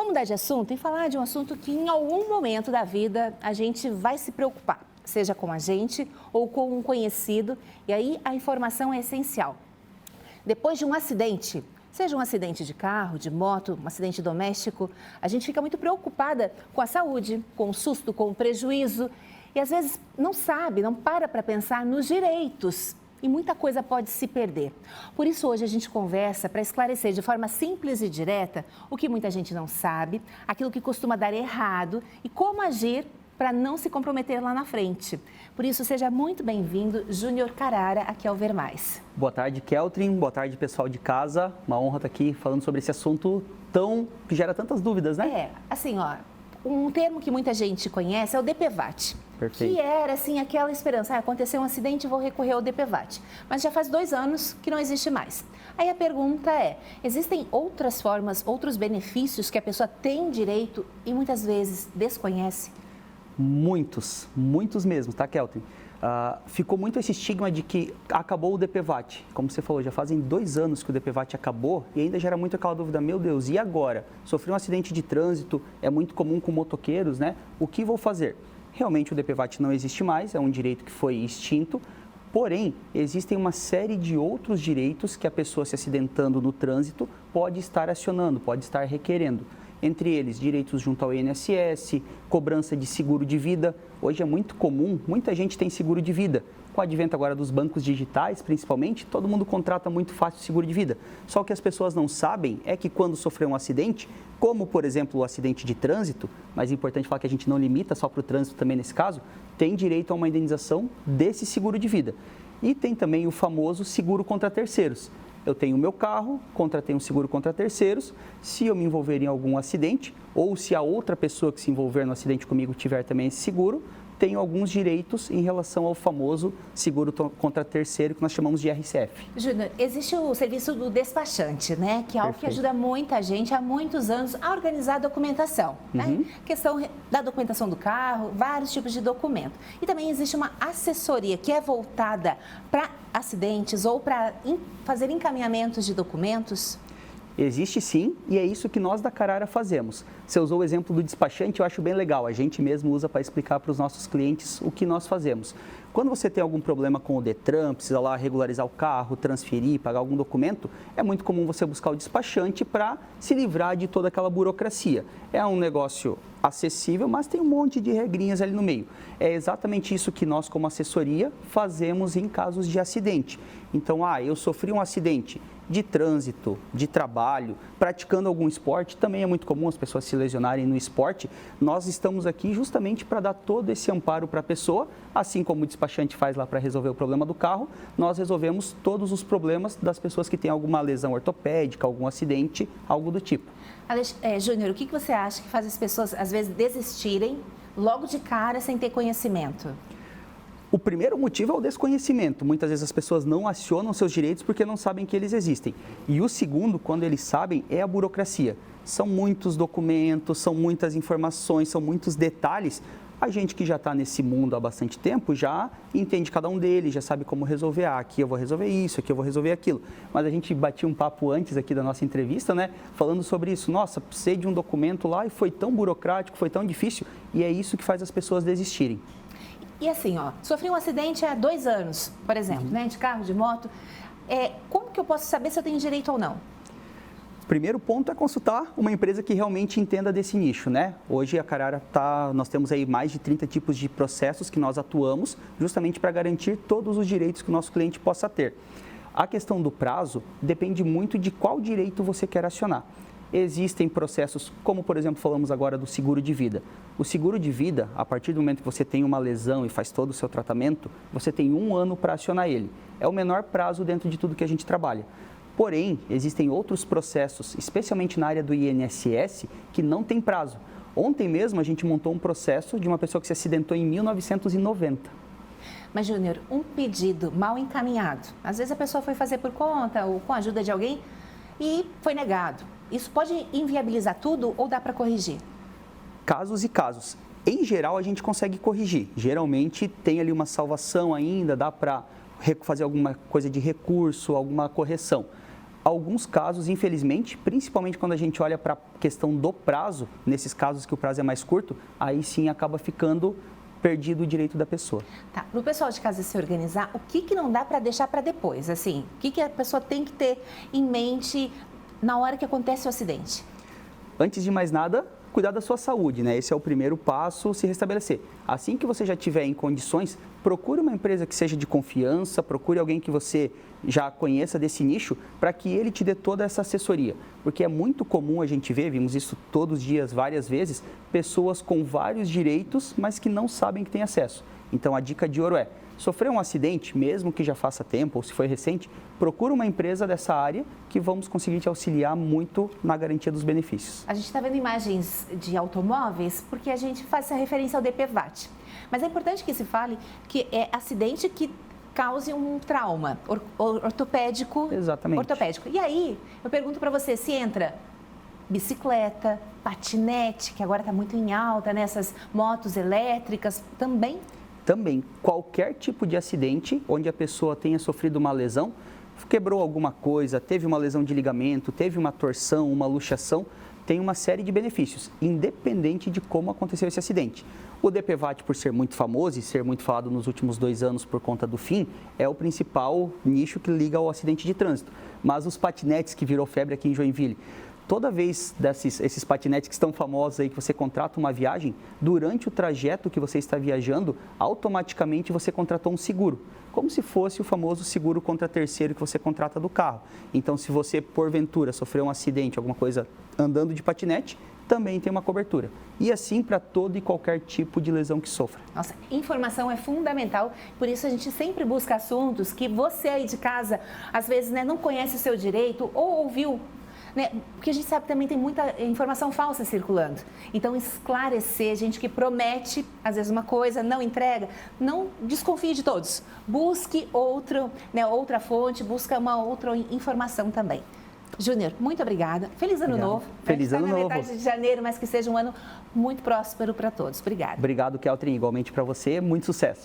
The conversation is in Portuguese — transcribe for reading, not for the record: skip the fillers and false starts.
Vamos mudar de assunto e falar de um assunto que em algum momento da vida a gente vai se preocupar, seja com a gente ou com um conhecido, e aí a informação é essencial. Depois de um acidente, seja um acidente de carro, de moto, um acidente doméstico, a gente fica muito preocupada com a saúde, com o susto, com o prejuízo e às vezes não sabe, não para pensar nos direitos. E muita coisa pode se perder. Por isso, hoje a gente conversa para esclarecer de forma simples e direta o que muita gente não sabe, aquilo que costuma dar errado e como agir para não se comprometer lá na frente. Por isso, seja muito bem-vindo, Júnior Carara, aqui ao Ver Mais. Boa tarde, Keltrin. Boa tarde, pessoal de casa. Uma honra estar aqui falando sobre esse assunto que gera tantas dúvidas, né? Um termo que muita gente conhece é o DPVAT. Perfeito. Que era, assim, aquela esperança, aconteceu um acidente, vou recorrer ao DPVAT. Mas já faz 2 anos que não existe mais. Aí a pergunta é, existem outras formas, outros benefícios que a pessoa tem direito e muitas vezes desconhece? Muitos mesmo, tá, Keltrin? Ficou muito esse estigma de que acabou o DPVAT. Como você falou, já fazem 2 anos que o DPVAT acabou e ainda gera muito aquela dúvida, meu Deus, e agora? Sofri um acidente de trânsito, é muito comum com motoqueiros, né? O que vou fazer? Realmente o DPVAT não existe mais, é um direito que foi extinto, porém, existem uma série de outros direitos que a pessoa se acidentando no trânsito pode estar acionando, pode estar requerendo. Entre eles, direitos junto ao INSS, cobrança de seguro de vida. Hoje é muito comum, muita gente tem seguro de vida. Com o advento agora dos bancos digitais, principalmente, todo mundo contrata muito fácil seguro de vida. Só que as pessoas não sabem é que quando sofreu um acidente, como, por exemplo, o acidente de trânsito, mas é importante falar que a gente não limita só para o trânsito também nesse caso, tem direito a uma indenização desse seguro de vida. E tem também o famoso seguro contra terceiros. Eu tenho o meu carro, contratei um seguro contra terceiros, se eu me envolver em algum acidente, ou se a outra pessoa que se envolver no acidente comigo tiver também esse seguro, tenho alguns direitos em relação ao famoso seguro contra terceiro, que nós chamamos de RCF. Júnior, existe o serviço do despachante, né? Que é algo que ajuda muita gente há muitos anos a organizar a documentação, né? Questão da documentação do carro, vários tipos de documento. E também existe uma assessoria que é voltada para acidentes ou para fazer encaminhamentos de documentos. Existe sim, e é isso que nós da Carara fazemos. Você usou o exemplo do despachante, eu acho bem legal. A gente mesmo usa para explicar para os nossos clientes o que nós fazemos. Quando você tem algum problema com o Detran, precisa lá regularizar o carro, transferir, pagar algum documento, é muito comum você buscar o despachante para se livrar de toda aquela burocracia. É um negócio acessível, mas tem um monte de regrinhas ali no meio. É exatamente isso que nós, como assessoria, fazemos em casos de acidente. Então, eu sofri um acidente de trânsito, de trabalho, praticando algum esporte, também é muito comum as pessoas se lesionarem no esporte. Nós estamos aqui justamente para dar todo esse amparo para a pessoa, assim como o despachante faz lá para resolver o problema do carro, nós resolvemos todos os problemas das pessoas que têm alguma lesão ortopédica, algum acidente, algo do tipo. Júnior, o que você acha que faz as pessoas, às vezes, desistirem logo de cara sem ter conhecimento? O primeiro motivo é o desconhecimento. Muitas vezes as pessoas não acionam seus direitos porque não sabem que eles existem. E o segundo, quando eles sabem, é a burocracia. São muitos documentos, são muitas informações, são muitos detalhes. A gente que já está nesse mundo há bastante tempo já entende cada um deles, já sabe como resolver. Aqui eu vou resolver isso, aqui eu vou resolver aquilo. Mas a gente batia um papo antes aqui da nossa entrevista, né? Falando sobre isso. Nossa, precisei de um documento lá e foi tão burocrático, foi tão difícil. E é isso que faz as pessoas desistirem. E assim, sofri um acidente há 2 anos, por exemplo, né, de carro, de moto. Como que eu posso saber se eu tenho direito ou não? O primeiro ponto é consultar uma empresa que realmente entenda desse nicho, né? Hoje a Carara nós temos aí mais de 30 tipos de processos que nós atuamos justamente para garantir todos os direitos que o nosso cliente possa ter. A questão do prazo depende muito de qual direito você quer acionar. Existem processos, como por exemplo falamos agora do seguro de vida. O seguro de vida, a partir do momento que você tem uma lesão e faz todo o seu tratamento, você tem 1 ano para acionar ele. É o menor prazo dentro de tudo que a gente trabalha. Porém, existem outros processos, especialmente na área do INSS, que não tem prazo. Ontem mesmo a gente montou um processo de uma pessoa que se acidentou em 1990. Mas, Júnior, um pedido mal encaminhado. Às vezes a pessoa foi fazer por conta ou com a ajuda de alguém e foi negado. Isso pode inviabilizar tudo ou dá para corrigir? Casos e casos. Em geral, a gente consegue corrigir. Geralmente, tem ali uma salvação ainda, dá para fazer alguma coisa de recurso, alguma correção. Alguns casos, infelizmente, principalmente quando a gente olha para a questão do prazo, nesses casos que o prazo é mais curto, aí sim acaba ficando perdido o direito da pessoa. Tá, para o pessoal de casa se organizar, o que não dá para deixar para depois? Assim, o que a pessoa tem que ter em mente na hora que acontece o acidente? Antes de mais nada, cuidar da sua saúde, né? Esse é o primeiro passo, se restabelecer. Assim que você já estiver em condições, procure uma empresa que seja de confiança, procure alguém que você já conheça desse nicho, para que ele te dê toda essa assessoria. Porque é muito comum a gente ver, vimos isso todos os dias, várias vezes, pessoas com vários direitos, mas que não sabem que têm acesso. Então, a dica de ouro é: sofreu um acidente, mesmo que já faça tempo ou se foi recente, procura uma empresa dessa área que vamos conseguir te auxiliar muito na garantia dos benefícios. A gente está vendo imagens de automóveis porque a gente faz essa referência ao DPVAT. Mas é importante que se fale que é acidente que cause um trauma ortopédico. Exatamente. Ortopédico. E aí, eu pergunto para você, se entra bicicleta, patinete, que agora está muito em alta, né? Essas motos elétricas também? Também, qualquer tipo de acidente onde a pessoa tenha sofrido uma lesão, quebrou alguma coisa, teve uma lesão de ligamento, teve uma torção, uma luxação, tem uma série de benefícios, independente de como aconteceu esse acidente. O DPVAT, por ser muito famoso e ser muito falado nos últimos 2 anos por conta do fim, é o principal nicho que liga ao acidente de trânsito. Mas os patinetes, que virou febre aqui em Joinville, toda vez esses patinetes que estão famosos aí, que você contrata uma viagem, durante o trajeto que você está viajando, automaticamente você contratou um seguro, como se fosse o famoso seguro contra terceiro que você contrata do carro. Então, se você, porventura, sofreu um acidente, alguma coisa andando de patinete, também tem uma cobertura. E assim para todo e qualquer tipo de lesão que sofra. Nossa, informação é fundamental, por isso a gente sempre busca assuntos que você aí de casa, às vezes, né, não conhece o seu direito ou ouviu, né? Porque a gente sabe que também tem muita informação falsa circulando. Então, esclarecer, gente que promete, às vezes, uma coisa, não entrega, não desconfie de todos. Busque outra fonte, busca uma outra informação também. Júnior, muito obrigada. Feliz ano novo. Feliz ano novo. Na metade de janeiro, mas que seja um ano muito próspero para todos. Obrigada. Obrigado, Keltrin. Igualmente para você. Muito sucesso.